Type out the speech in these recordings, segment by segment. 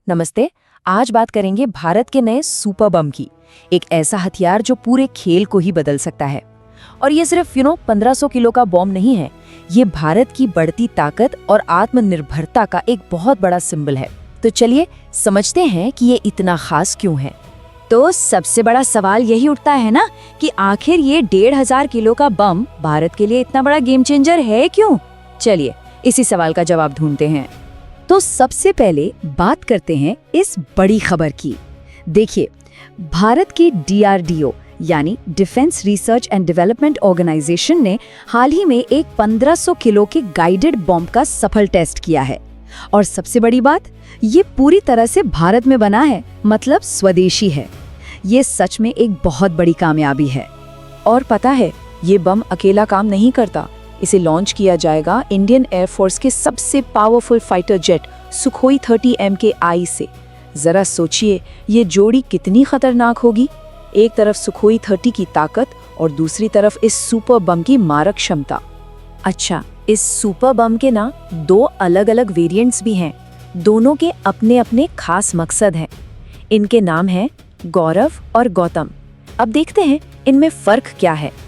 नमस्ते। आज बात करेंगे भारत के नए सुपर बम की। एक ऐसा हथियार जो पूरे खेल को ही बदल सकता है। और ये सिर्फ 1500 किलो का बम नहीं है, ये भारत की बढ़ती ताकत और आत्मनिर्भरता का एक बहुत बड़ा सिंबल है। तो चलिए समझते हैं कि ये इतना खास क्यों है। तो सबसे बड़ा सवाल यही उठता है ना कि आखिर ये 1500 किलो का बम भारत के लिए इतना बड़ा गेम चेंजर है क्यों? चलिए इसी सवाल का जवाब ढूंढते हैं। तो सबसे पहले बात करते हैं इस बड़ी खबर की। देखिए, भारत की DRDO यानी defence research and development organisation ने हाल ही में एक 1500 किलो के गाइडेड बॉम्ब का सफल टेस्ट किया है। और सबसे बड़ी बात, ये पूरी तरह से भारत में बना है, मतलब स्वदेशी है। ये सच में एक बहुत बड़ी कामयाबी है। और पता है, ये बम अकेला काम नहीं करता। इसे लॉन्च किया जाएगा इंडियन एयरफोर्स के सबसे powerful fighter jet Sukhoi 30 MKI से। जरा सोचिए, ये जोड़ी कितनी खतरनाक होगी। एक तरफ सुखोई 30 की ताकत और दूसरी तरफ इस सुपर बम की मारक क्षमता। अच्छा, इस सुपर बम के ना 2 अलग-अलग वेरिएंट्स भी हैं। दोनों के अपने अपने खास मकसद हैं। इनके नाम हैं गौरव और गौतम। अब देखते हैं इनमें फर्क क्या है।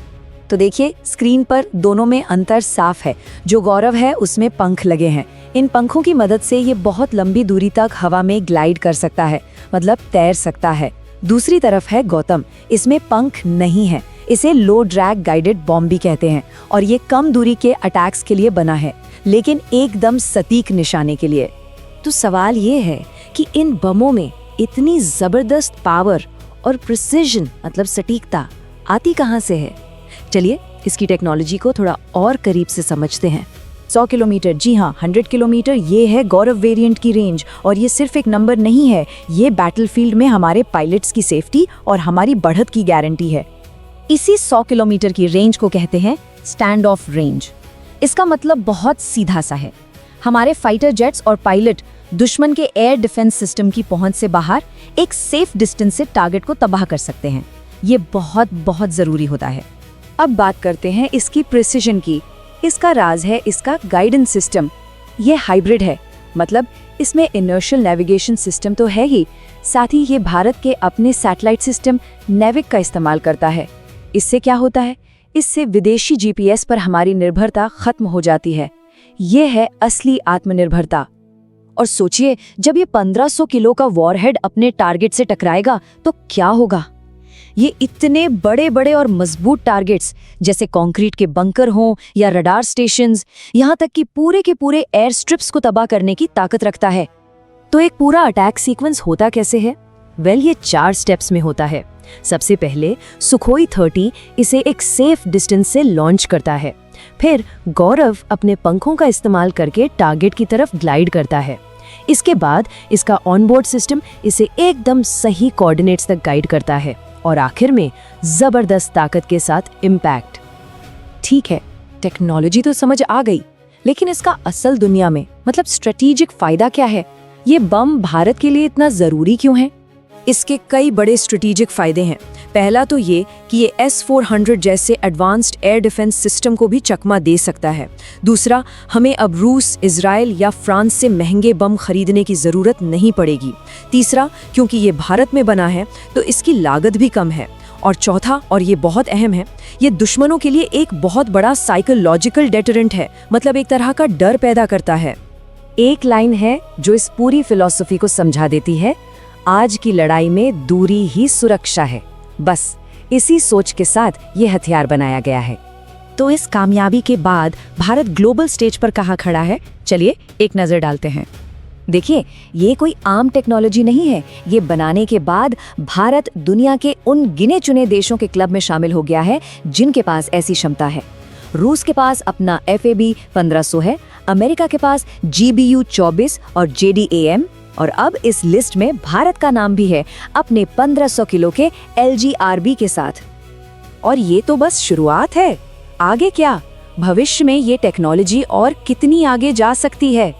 तो देखिए, स्क्रीन पर दोनों में अंतर साफ है। जो गौरव है उसमें पंख लगे हैं। इन पंखों की मदद से ये बहुत लंबी दूरी तक हवा में ग्लाइड कर सकता है, मतलब तैर सकता है। दूसरी तरफ है गौतम, इसमें पंख नहीं है। इसे लो ड्रैग गाइडेड बॉम्ब भी कहते हैं और ये कम दूरी के अटैक्स के लिए बना है, लेकिन एकदम सटीक निशाने के लिए। तो सवाल ये है कि इन बमों में इतनी जबरदस्त पावर और प्रिसिजन, मतलब सटीकता, आती कहाँ से है? चलिए इसकी टेक्नोलॉजी को थोड़ा और करीब से समझते हैं। 100 किलोमीटर, जी हाँ 100 किलोमीटर, ये है गौरव वेरिएंट की रेंज। और ये सिर्फ एक नंबर नहीं है, ये बैटलफील्ड में हमारे पायलट्स की सेफ्टी और हमारी बढ़त की गारंटी है। इसी 100 किलोमीटर की रेंज को कहते हैं स्टैंड ऑफ रेंज। इसका मतलब बहुत सीधा सा है। हमारे फाइटर जेट्स और पायलट दुश्मन के एयर डिफेंस सिस्टम की पहुंच से बाहर एक सेफ डिस्टेंस से टारगेट को तबाह कर सकते हैं। ये बहुत बहुत जरूरी होता है। अब बात करते हैं इसकी प्रिसिजन की। इसका राज है इसका गाइडेंस सिस्टम। ये हाइब्रिड है, मतलब इसमें इनर्शियल नेविगेशन सिस्टम तो है ही, साथ ही ये भारत के अपने सैटेलाइट सिस्टम नेविक का इस्तेमाल करता है। इससे क्या होता है? इससे विदेशी GPS पर हमारी निर्भरता खत्म हो जाती है। ये है असली आत्मनिर्भरता। और सोचिए, जब ये 1500 किलो का वॉरहेड अपने टारगेट से टकराएगा तो क्या होगा? ये इतने बड़े बड़े और मजबूत टारगेट्स, जैसे कंक्रीट के बंकर हों या रडार स्टेशंस, यहाँ तक कि पूरे के पूरे एयर स्ट्रिप्स को तबाह करने की ताकत रखता है। तो एक पूरा अटैक सीक्वेंस होता कैसे है? ये 4 स्टेप्स में होता है। सबसे पहले सुखोई 30 इसे एक सेफ डिस्टेंस से लॉन्च करता है। फिर गौरव अपने पंखों का इस्तेमाल करके टारगेट की तरफ ग्लाइड करता है। इसके बाद इसका ऑनबोर्ड सिस्टम इसे एकदम सही कोऑर्डिनेट्स तक गाइड करता है और आखिर में जबरदस्त ताकत के साथ इम्पैक्ट। ठीक है, टेक्नोलॉजी तो समझ आ गई, लेकिन इसका असल दुनिया में, मतलब स्ट्रेटेजिक फायदा क्या है? ये बम भारत के लिए इतना जरूरी क्यों है? इसके कई बड़े स्ट्रेटेजिक फायदे हैं। पहला तो ये कि ये S-400 जैसे एडवांस्ड एयर डिफेंस सिस्टम को भी चकमा दे सकता है। दूसरा, हमें अब रूस, इजराइल या फ्रांस से महंगे बम खरीदने की ज़रूरत नहीं पड़ेगी। तीसरा, क्योंकि ये भारत में बना है तो इसकी लागत भी कम है। और चौथा, और ये बहुत अहम है, ये दुश्मनों के लिए एक बहुत बड़ा साइकोलॉजिकल डेटरेंट है, मतलब एक तरह का डर पैदा करता है। एक लाइन है जो इस पूरी फिलॉसफी को समझा देती है, आज की लड़ाई में दूरी ही सुरक्षा है। बस इसी सोच के साथ ये हथियार बनाया गया है। तो इस कामयाबी के बाद भारत ग्लोबल स्टेज पर कहाँ खड़ा है? चलिए एक नजर डालते हैं। देखिए, ये कोई आम टेक्नोलॉजी नहीं है। ये बनाने के बाद भारत दुनिया के उन गिने चुने देशों के क्लब में शामिल हो गया है जिनके पास ऐसी क्षमता है। रूस के पास अपना FAB 1500 है, अमेरिका के पास GBU 24 और JDAM, और अब इस लिस्ट में भारत का नाम भी है अपने 1500 किलो के LGRB के साथ। और ये तो बस शुरुआत है। आगे क्या? भविष्य में ये टेक्नोलॉजी और कितनी आगे जा सकती है?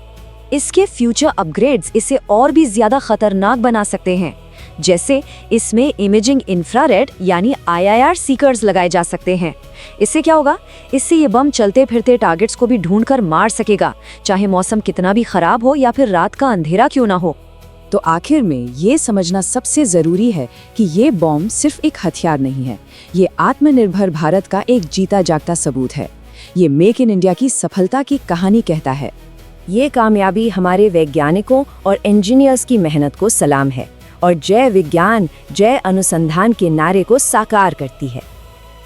इसके फ्यूचर अपग्रेड्स इसे और भी ज्यादा खतरनाक बना सकते हैं। जैसे इसमें इमेजिंग इंफ्रारेड यानी IIR सीकर्स लगाए जा सकते हैं। इससे क्या होगा? इससे ये बम चलते फिरते टारगेट्स को भी ढूंढकर मार सकेगा, चाहे मौसम कितना भी खराब हो या फिर रात का अंधेरा क्यों ना हो। तो आखिर में ये समझना सबसे ज़रूरी है कि ये बॉम्ब सिर्फ एक हथियार नहीं है, ये आत्मनिर्भर भारत का एक जीता जागता सबूत है। ये मेक इन इंडिया की सफलता की कहानी कहता है। ये कामयाबी हमारे वैज्ञानिकों और इंजीनियर्स की मेहनत को सलाम है और जय विज्ञान, जय अनुसंधान के नारे को साकार करती है।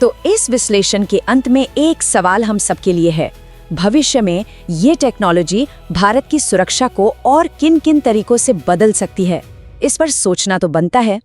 तो इस विश्लेषण के अंत में एक सवाल हम सबके लिए है, भविष्य में ये टेक्नोलॉजी भारत की सुरक्षा को और किन किन तरीकों से बदल सकती है? इस पर सोचना तो बनता है।